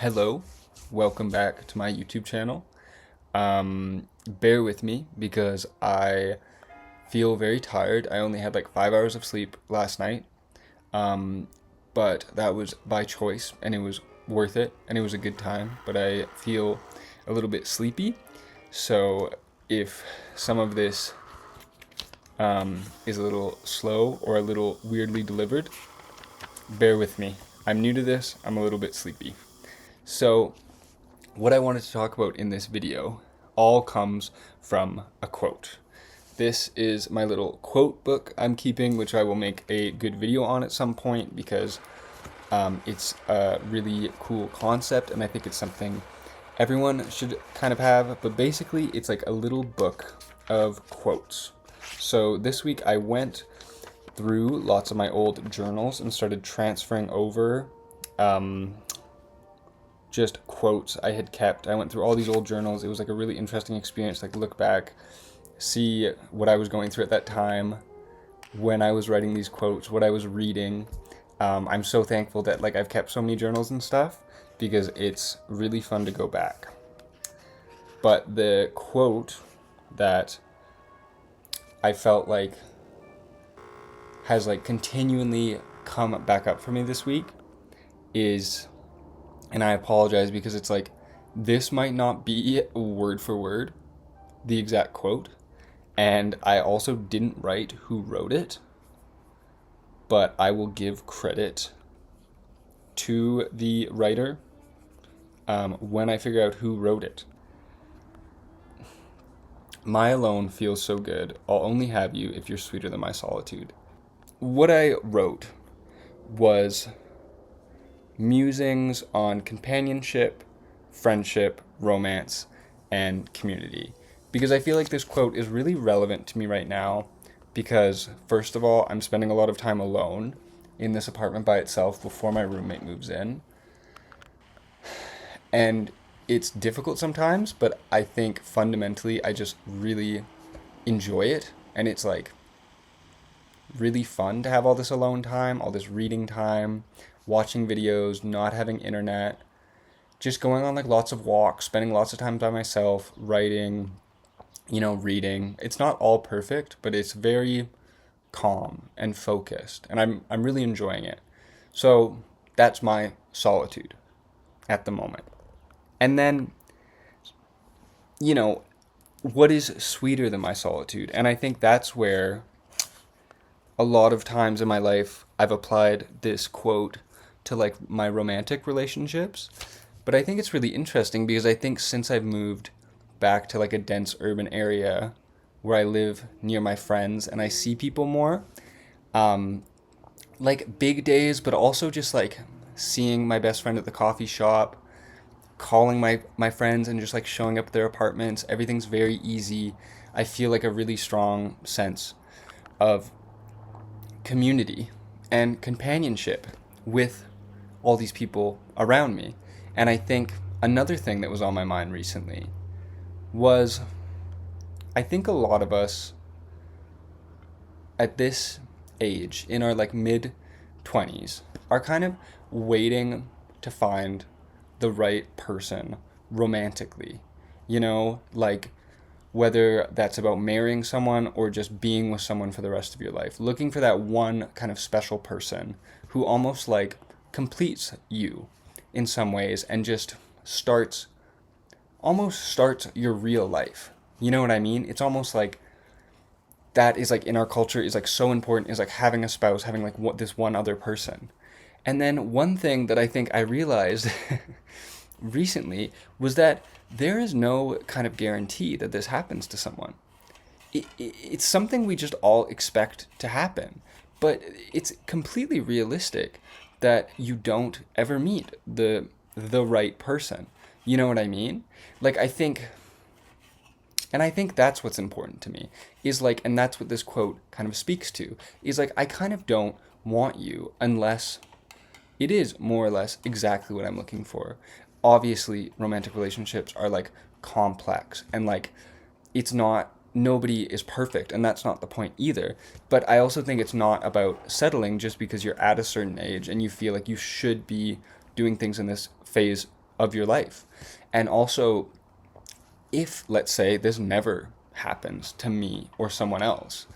Hello, welcome back to my YouTube channel. Bear with me because I feel very tired. I only had like 5 hours of sleep last night, but that was by choice and it was worth it and it was a good time. But I feel a little bit sleepy, so if some of this is a little slow or a little weirdly delivered, bear with me. I'm new to this, I'm a little bit sleepy. So, what I wanted to talk about in this video all comes from a quote. This is my little quote book I'm keeping, which I will make a good video on at some point because it's a really cool concept and I think it's something everyone should kind of have. But basically, it's like a little book of quotes. So this week I went through lots of my old journals and started transferring over just quotes I had kept. I went through all these old journals. It was like a really interesting experience, like look back, see what I was going through at that time, when I was writing these quotes, what I was reading. I'm so thankful that like I've kept so many journals and stuff because it's really fun to go back. But the quote that I felt like has like continually come back up for me this week is, and I apologize because it's like, this might not be word for word the exact quote, and I also didn't write who wrote it, but I will give credit to the writer when I figure out who wrote it. My alone feels so good. I'll only have you if you're sweeter than my solitude. What I wrote was musings on companionship, friendship, romance, and community. Because I feel like this quote is really relevant to me right now because, first of all, I'm spending a lot of time alone in this apartment by itself before my roommate moves in. And it's difficult sometimes, but I think fundamentally I just really enjoy it. And it's like really fun to have all this alone time, all this reading time, watching videos, not having internet, just going on like lots of walks, spending lots of time by myself, writing, reading. It's not all perfect, but it's very calm and focused, and I'm really enjoying it. So that's my solitude at the moment. And then, what is sweeter than my solitude? And I think that's where a lot of times in my life I've applied this quote to like my romantic relationships. But I think it's really interesting because I think since I've moved back to like a dense urban area where I live near my friends and I see people more, like big days, but also just like seeing my best friend at the coffee shop, calling my friends and just like showing up at their apartments, everything's very easy. I feel like a really strong sense of community and companionship with all these people around me. And I think another thing that was on my mind recently was, I think a lot of us at this age, in our like mid 20s, are kind of waiting to find the right person romantically. Like whether that's about marrying someone or just being with someone for the rest of your life, looking for that one kind of special person who almost like completes you in some ways and just almost starts your real life. You know what I mean? It's almost like that is like in our culture is like so important, is like having a spouse, having like this one other person. And then one thing that I think I realized recently was that there is no kind of guarantee that this happens to someone. It's something we just all expect to happen, but it's completely realistic that you don't ever meet the right person. You know what I mean? Like I think that's what's important to me, is like, and that's what this quote kind of speaks to, is like I kind of don't want you unless it is more or less exactly what I'm looking for. Obviously, romantic relationships are like complex and like nobody is perfect, and that's not the point either. But I also think it's not about settling just because you're at a certain age and you feel like you should be doing things in this phase of your life. And also, if, let's say, this never happens to me or someone else,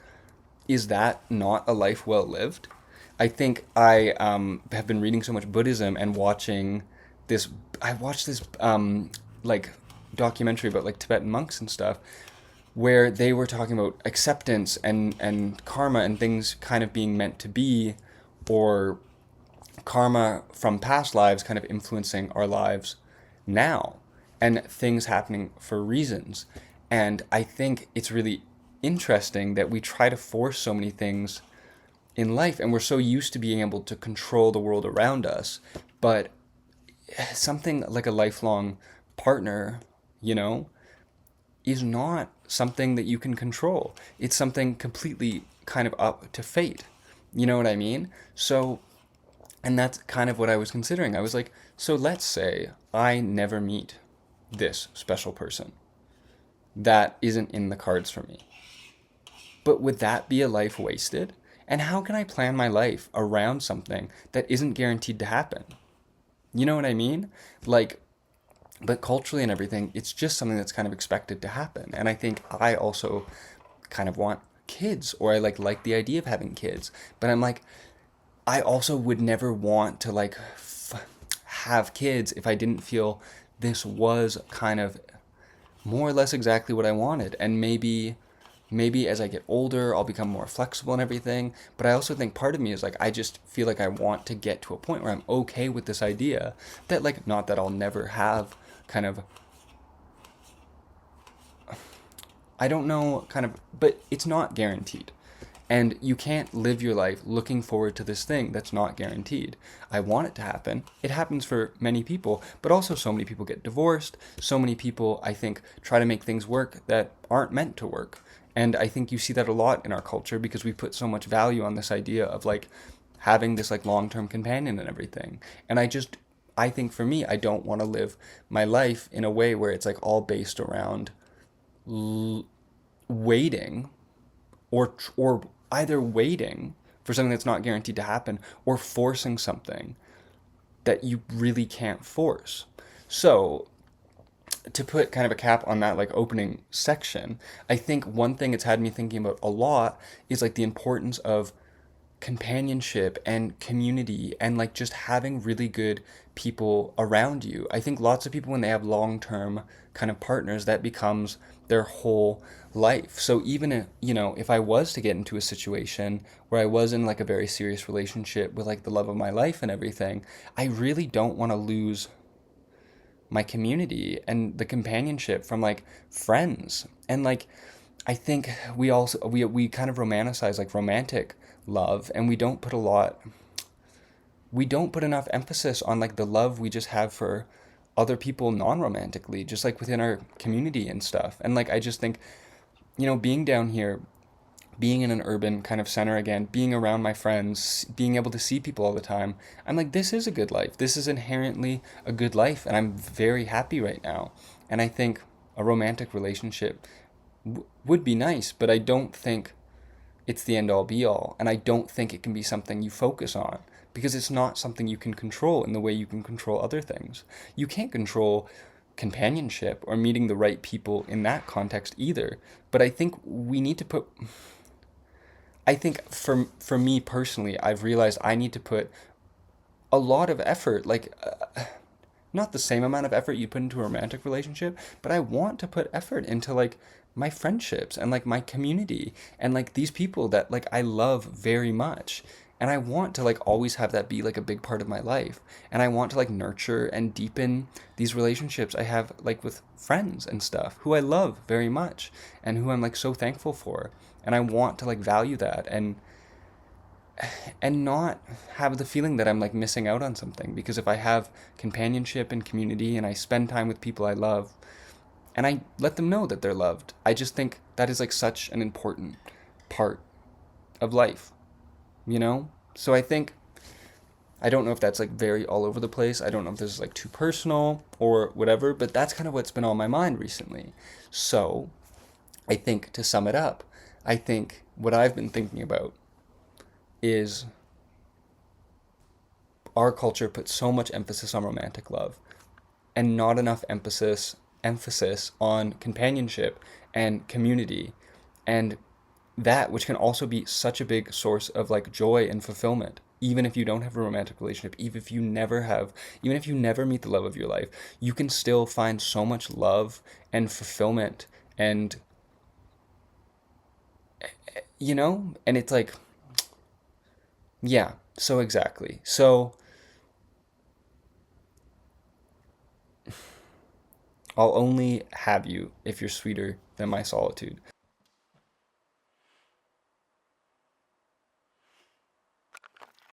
is that not a life well lived? I think I have been reading so much Buddhism and watching this. I watched this like documentary about like Tibetan monks and stuff, where they were talking about acceptance and karma and things kind of being meant to be, or karma from past lives kind of influencing our lives now, and things happening for reasons. And I think it's really interesting that we try to force so many things in life, and we're so used to being able to control the world around us. But something like a lifelong partner, you know, is not something that you can control. It's something completely kind of up to fate. You know what I mean? So, and that's kind of what I was considering. I was like, so let's say I never meet this special person. That isn't in the cards for me. But would that be a life wasted? And how can I plan my life around something that isn't guaranteed to happen? You know what I mean? Like, but culturally and everything, it's just something that's kind of expected to happen. And I think I also kind of want kids, or I like the idea of having kids. But I'm like, I also would never want to like have kids if I didn't feel this was kind of more or less exactly what I wanted. And maybe as I get older, I'll become more flexible and everything. But I also think part of me is like, I just feel like I want to get to a point where I'm okay with this idea that, like, not that I'll never have kind of, I don't know, kind of, but it's not guaranteed. And you can't live your life looking forward to this thing that's not guaranteed. I want it to happen. It happens for many people, but also so many people get divorced. So many people, I think, try to make things work that aren't meant to work. And I think you see that a lot in our culture because we put so much value on this idea of like having this like long-term companion and everything. And I think for me, I don't want to live my life in a way where it's like all based around waiting, or either waiting for something that's not guaranteed to happen, or forcing something that you really can't force. So, to put kind of a cap on that like opening section, I think one thing it's had me thinking about a lot is like the importance of companionship and community, and like just having really good people around you. I think lots of people, when they have long-term kind of partners, that becomes their whole life. So even if, if I was to get into a situation where I was in like a very serious relationship with like the love of my life and everything, I really don't want to lose my community and the companionship from like friends. And like, I think we kind of romanticize like romantic love, and we don't put enough emphasis on like the love we just have for other people non-romantically, just like within our community and stuff. And like, I just think, being down here, being in an urban kind of center again, being around my friends, being able to see people all the time, I'm like, this is a good life. This is inherently a good life, and I'm very happy right now. And I think a romantic relationship would be nice, but I don't think it's the end all be all. And I don't think it can be something you focus on, because it's not something you can control in the way you can control other things. You can't control companionship or meeting the right people in that context either. But I think we need to put, I think for me personally, I've realized I need to put a lot of effort, like not the same amount of effort you put into a romantic relationship, but I want to put effort into like my friendships and like my community and like these people that like I love very much. And I want to like always have that be like a big part of my life. And I want to like nurture and deepen these relationships I have like with friends and stuff who I love very much and who I'm like so thankful for. And I want to like value that and not have the feeling that I'm like missing out on something, because if I have companionship and community and I spend time with people I love and I let them know that they're loved, I just think that is like such an important part of life, So I think, I don't know if that's like very all over the place. I don't know if this is like too personal or whatever, but that's kind of what's been on my mind recently. So I think to sum it up, I think what I've been thinking about is our culture puts so much emphasis on romantic love. and not enough emphasis on companionship and community, and that which can also be such a big source of like joy and fulfillment. Even if you don't have a romantic relationship, even if you never meet the love of your life, you can still find so much love and fulfillment. And and it's like, yeah, so exactly. So I'll only have you if you're sweeter than my solitude.